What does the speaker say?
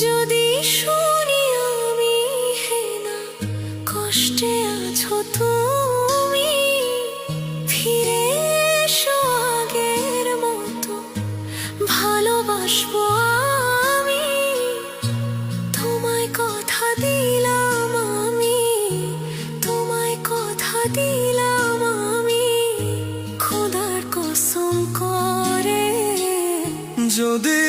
যদি শুনি আমি হে না কষ্টে আছো তুমি, ফিরে এসো আগের মতো ভালোবাসবো আমি। তোমায় কথা দিলাম আমি, তোমায় কথা দিলাম আমি, খোদার কসম করে। যদি